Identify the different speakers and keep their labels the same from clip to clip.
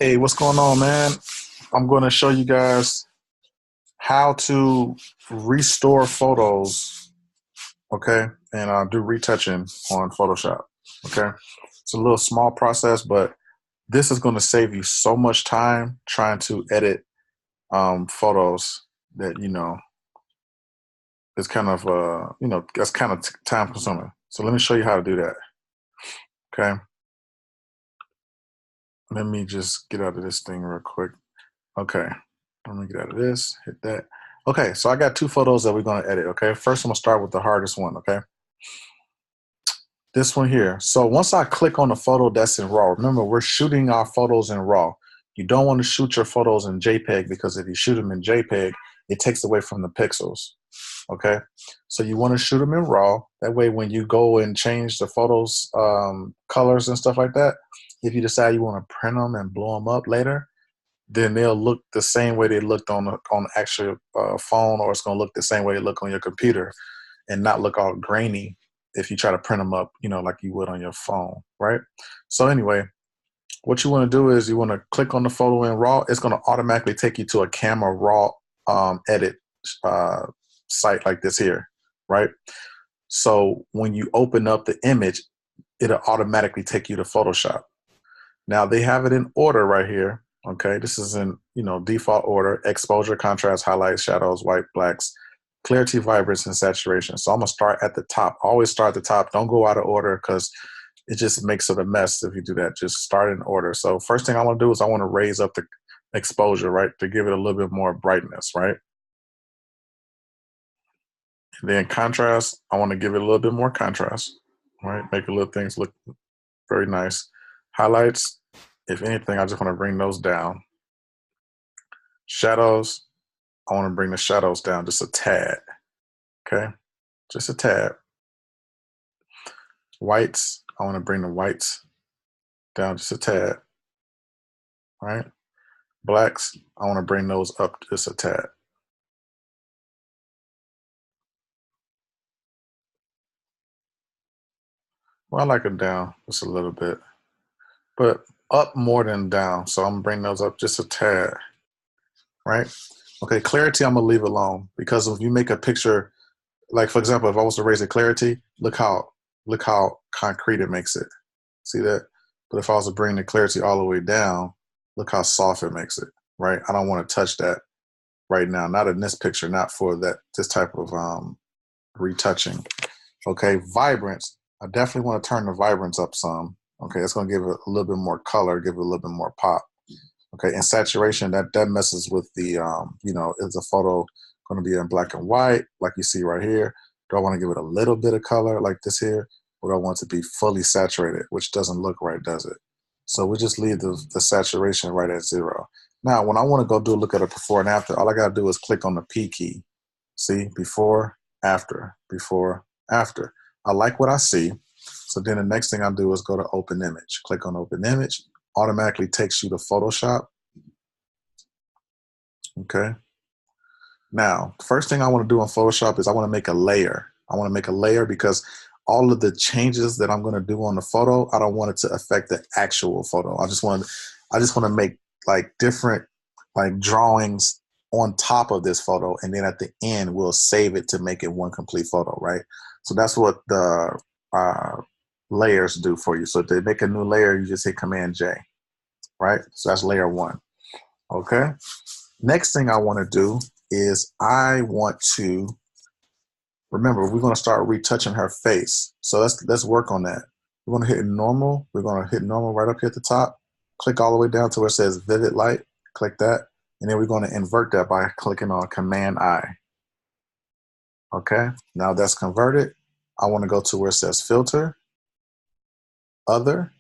Speaker 1: Hey, what's going on, man? I'm going to show you guys how to restore photos, okay? And do retouching on Photoshop, okay? It's a little small process, but this is going to save you so much time trying to edit photos that, it's kind of, that's kind of time consuming. So let me show you how to do that, okay? Let me just get out of this thing real quick. Okay, let me get out of this, hit that. Okay, so I got two photos that we're gonna edit, okay? First, I'm gonna start with the hardest one, okay? This one here. So once I click on the photo that's in RAW, remember we're shooting our photos in RAW. You don't wanna shoot your photos in JPEG because if you shoot them in JPEG, it takes away from the pixels, okay? So you wanna shoot them in RAW. That way when you go and change the photos, colors and stuff like that, if you decide you wanna print them and blow them up later, then they'll look the same way they looked on the actual phone, or it's going to look the same way it look on your computer and not look all grainy if you try to print them up, like you would on your phone, right? So anyway, what you want to do is you want to click on the photo in RAW. It's going to automatically take you to a camera RAW edit site like this here, right? So when you open up the image, it'll automatically take you to Photoshop. Now they have it in order right here. Okay, this is in default order: exposure, contrast, highlights, shadows, white, blacks, clarity, vibrance, and saturation. So I'm gonna start at the top. Always start at the top. Don't go out of order because it just makes it a mess if you do that. Just start in order. So first thing I want to do is I want to raise up the exposure, right, to give it a little bit more brightness, right? And then contrast, I want to give it a little bit more contrast, right? Make the little things look very nice. Highlights, if anything, I just want to bring those down. Shadows, I want to bring the shadows down just a tad, okay? Just a tad. Whites, I want to bring the whites down just a tad, right? Blacks, I want to bring those up just a tad. Well, I like it down just a little bit, but up more than down. So I'm gonna bring those up just a tad, right? Okay, clarity, I'm gonna leave alone because if you make a picture, like for example, if I was to raise the clarity, look how concrete it makes it. See that? But if I was to bring the clarity all the way down, look how soft it makes it, right? I don't want to touch that right now, not in this picture, not for this type of retouching. Okay, vibrance, I definitely want to turn the vibrance up some. Okay, it's going to give it a little bit more color, give it a little bit more pop. Okay, and saturation, that messes with the, is a photo going to be in black and white, like you see right here? Do I want to give it a little bit of color like this here? Or do I want it to be fully saturated, which doesn't look right, does it? So we just leave the saturation right at 0. Now, when I want to go do a look at a before and after, all I got to do is click on the P key. See, before, after, before, after. I like what I see. So then the next thing I do is go to open image. Click on open image. Automatically takes you to Photoshop. Okay. Now, the first thing I want to do on Photoshop is I want to make a layer. I want to make a layer because all of the changes that I'm going to do on the photo, I don't want it to affect the actual photo. I just want to make like different like drawings on top of this photo, and then at the end we'll save it to make it one complete photo, right? So that's what the layers do for you. So to make a new layer, you just hit Command J, right? So that's layer 1. Okay. Next thing I want to do is I want to, remember, we're going to start retouching her face. So let's work on that. We're going to hit normal. We're going to hit normal right up here at the top. Click all the way down to where it says vivid light. Click that. And then we're going to invert that by clicking on Command I. Okay. Now that's converted. I want to go to where it says filter, other,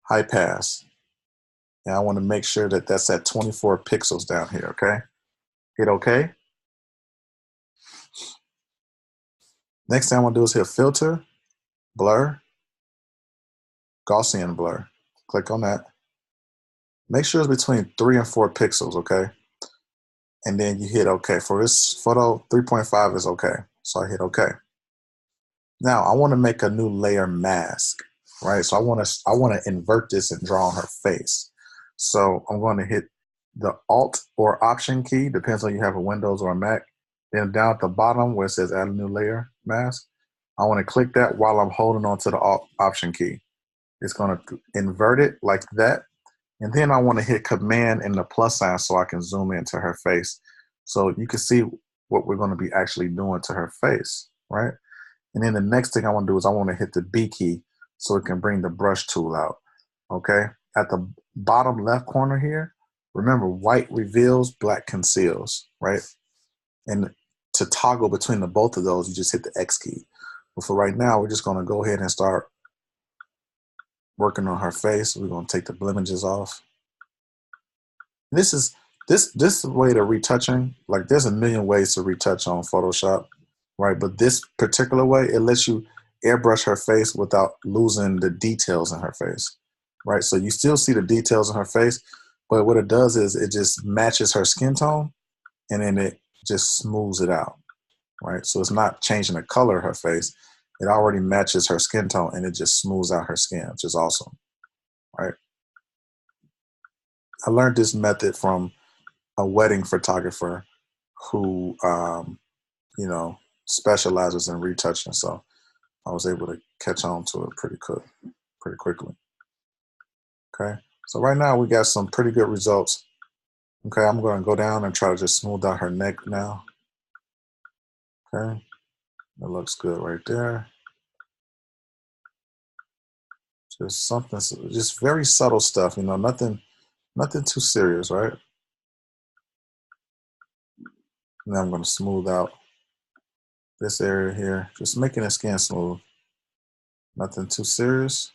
Speaker 1: high pass. And I want to make sure that that's at 24 pixels down here. Okay. Hit OK. Next thing I want to do is hit filter, blur, Gaussian blur. Click on that. Make sure it's between 3 and 4 pixels, okay? And then you hit OK. For this photo, 3.5 is okay. So I hit OK. Now I want to make a new layer mask, right? So I want to invert this and draw on her face. So I'm going to hit the Alt or Option key, depends on you have a Windows or a Mac. Then down at the bottom where it says Add a New Layer Mask, I want to click that while I'm holding on to the Alt Option key. It's going to invert it like that. And then I want to hit Command and the plus sign so I can zoom into her face. So you can see what we're going to be actually doing to her face, right? And then the next thing I want to do is I want to hit the B key so it can bring the brush tool out, okay? At the bottom left corner here, remember white reveals, black conceals, right? And to toggle between the both of those, you just hit the X key. But for right now, we're just going to go ahead and start working on her face. We're going to take the blemishes off. This is this way to retouching. Like there's a million ways to retouch on Photoshop, right? But this particular way, it lets you airbrush her face without losing the details in her face, right? So you still see the details in her face, but what it does is it just matches her skin tone and then it just smooths it out, right? So it's not changing the color of her face. It already matches her skin tone and it just smooths out her skin, which is awesome, right? I learned this method from a wedding photographer who, you know, specializes in retouching. So I was able to catch on to it pretty quickly. Okay. So right now we got some pretty good results. Okay. I'm going to go down and try to just smooth out her neck now. Okay. That looks good right there. Just something, just very subtle stuff, you know, nothing too serious, right? Now I'm going to smooth out this area here, just making the skin smooth. Nothing too serious.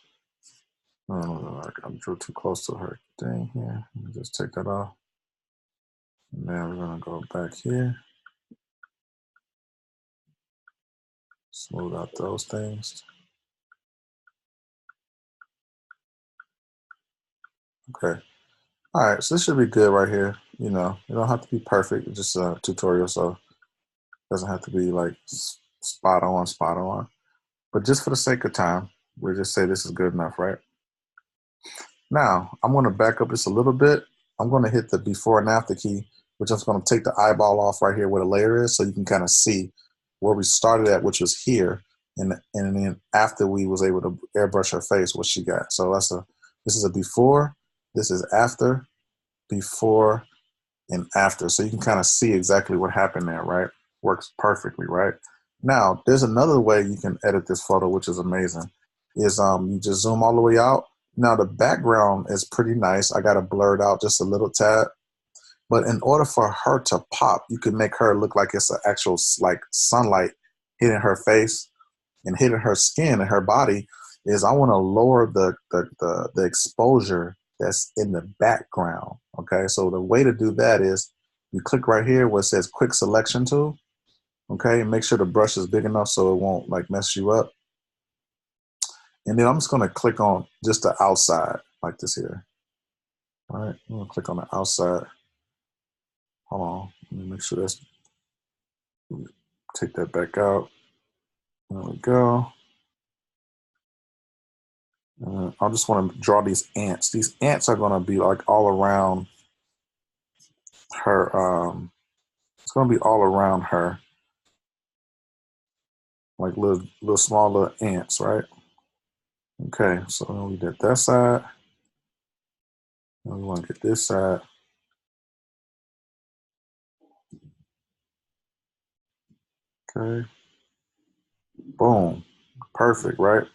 Speaker 1: Oh, I drew too close to her thing here. Let me just take that off. And then we're gonna go back here. Smooth out those things. Okay. All right, so this should be good right here. You know, you don't have to be perfect. It's just a tutorial, so it doesn't have to be like spot on. But just for the sake of time, we'll just say this is good enough, right? Now, I'm gonna back up just a little bit. I'm gonna hit the before and after key, which is gonna take the eyeball off right here where the layer is, so you can kind of see where we started at, which was here, and then after we was able to airbrush her face, what she got. So this is a before, this is after, before, and after. So you can kind of see exactly what happened there, right? Works perfectly, right? Now, there's another way you can edit this photo, which is amazing, is you just zoom all the way out. Now the background is pretty nice. I got it blurred out just a little tad. But in order for her to pop, you can make her look like it's an actual like sunlight hitting her face and hitting her skin and her body. Is I want to lower the exposure that's in the background. Okay, so the way to do that is you click right here where it says Quick Selection Tool. Okay, and make sure the brush is big enough so it won't like mess you up. And then I'm just gonna click on just the outside like this here. All right, I'm gonna click on the outside. Hold on, let me make sure that's, take that back out. There we go. I just want to draw these ants. These ants are gonna be like all around her. It's gonna be all around her, like little small little ants, right? Okay, so we did that side. Now we want to get this side. Okay. Boom. Perfect, right?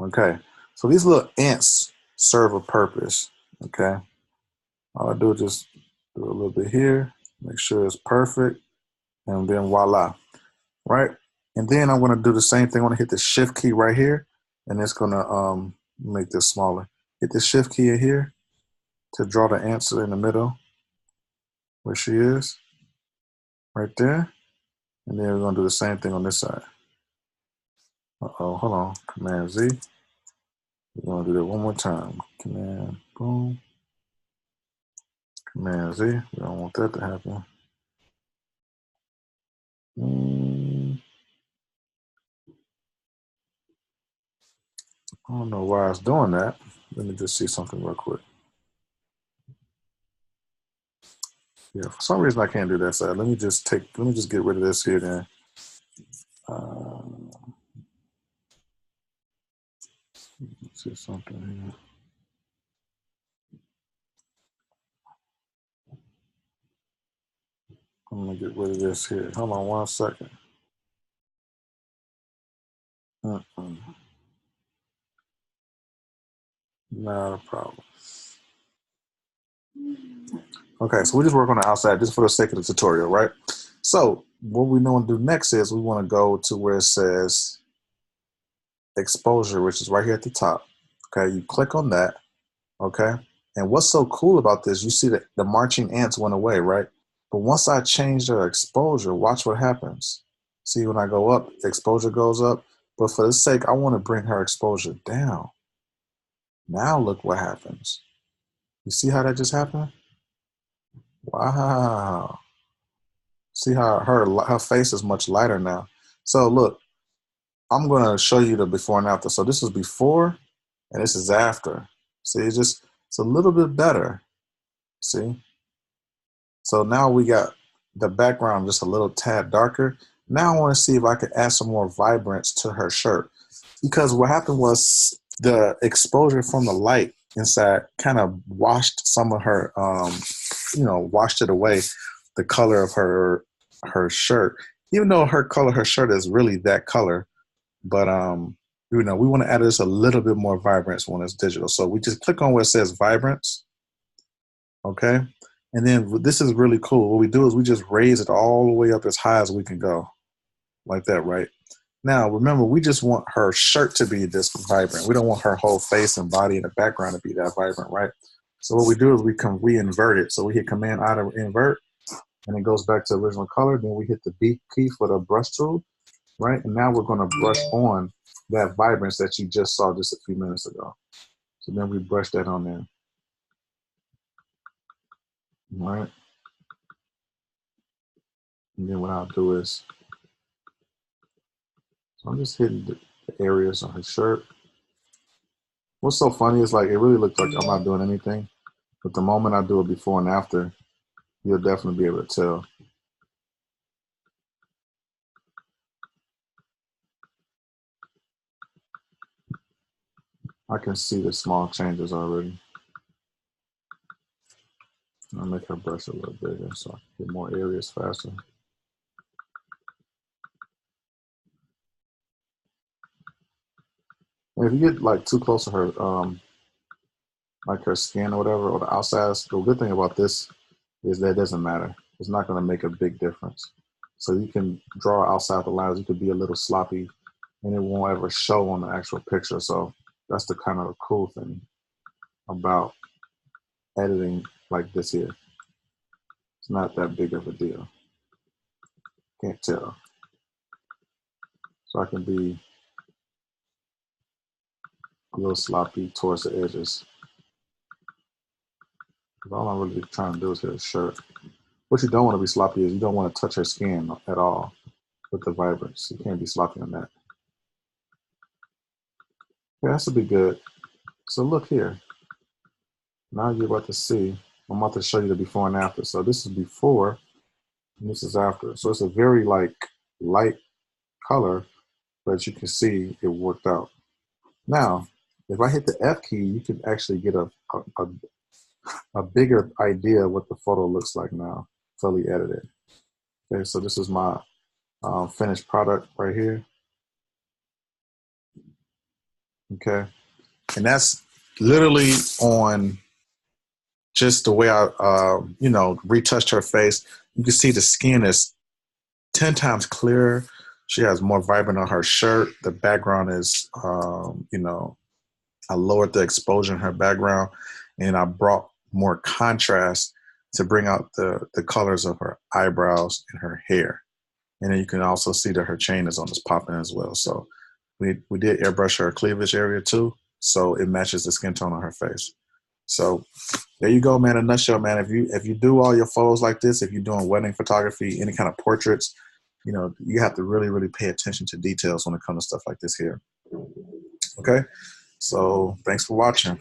Speaker 1: Okay. So these little ants serve a purpose. Okay. All I do is just do a little bit here, make sure it's perfect, and then voila. Right? And then I'm gonna do the same thing. I'm gonna hit the shift key right here, and it's gonna make this smaller. Hit the shift key in here to draw the answer in the middle where she is, right there. And then we're gonna do the same thing on this side. Uh-oh, hold on, Command Z. We're gonna do that one more time. Command, boom. Command Z, we don't want that to happen. I don't know why it's doing that. Let me just see something real quick. Yeah, for some reason I can't do that side. Let me just get rid of this here then. Let's see something here. I'm gonna get rid of this here. Hold on 1 second. Not a problem. Okay, so we just work on the outside just for the sake of the tutorial, right? So what we want to do next is we want to go to where it says exposure, which is right here at the top. Okay, you click on that. Okay, and what's so cool about this, you see that the marching ants went away, right? But once I change their exposure, watch what happens. See, when I go up, the exposure goes up. But for the sake, I want to bring her exposure down. Now look what happens. You see how that just happened? Wow. See how her face is much lighter now. So look, I'm going to show you the before and after. So this is before and this is after. See, it's a little bit better. See? So now we got the background just a little tad darker. Now I want to see if I could add some more vibrance to her shirt. Because what happened was the exposure from the light inside kind of washed some of her, washed it away, the color of her shirt. Even though her shirt is really that color, but we want to add just a little bit more vibrance when it's digital. So we just click on where it says vibrance, okay? And then this is really cool. What we do is we just raise it all the way up as high as we can go, like that, right? Now, remember, we just want her shirt to be this vibrant. We don't want her whole face and body in the background to be that vibrant, right? So what we do is we invert it. So we hit Command-I to invert, and it goes back to original color. Then we hit the B key for the brush tool, right? And now we're going to brush on that vibrance that you just saw just a few minutes ago. So then we brush that on there, all right? And then what I'll do is, so I'm just hitting the areas on her shirt. What's so funny is like, it really looks like I'm not doing anything. But the moment I do it before and after, you'll definitely be able to tell. I can see the small changes already. I'll make her brush a little bigger so I can get more areas faster. And if you get like too close to her, like her skin or whatever, or the outside, the good thing about this is that it doesn't matter. It's not going to make a big difference. So you can draw outside the lines. You could be a little sloppy and it won't ever show on the actual picture. So that's the kind of cool thing about editing like this here. It's not that big of a deal. Can't tell. So I can be a little sloppy towards the edges. All I'm really trying to do is hit a shirt. What you don't want to be sloppy is you don't want to touch her skin at all with the vibrance. You can't be sloppy on that. Yeah, that should be good. So look here. Now you're about to see, I'm about to show you the before and after. So this is before and this is after. So it's a very like light color, but you can see it worked out. Now, if I hit the F key, you can actually get a bigger idea of what the photo looks like now, fully edited. Okay, so this is my finished product right here. Okay, and that's literally on just the way I, retouched her face. You can see the skin is 10 times clearer. She has more vibrant on her shirt. The background is, I lowered the exposure in her background and I brought more contrast to bring out the colors of her eyebrows and her hair. And then you can also see that her chain is on this popping as well. So we did airbrush her cleavage area too. So it matches the skin tone on her face. So there you go, man. In a nutshell, man. If you do all your photos like this, if you're doing wedding photography, any kind of portraits, you have to really, really pay attention to details when it comes to stuff like this here. Okay. So thanks for watching.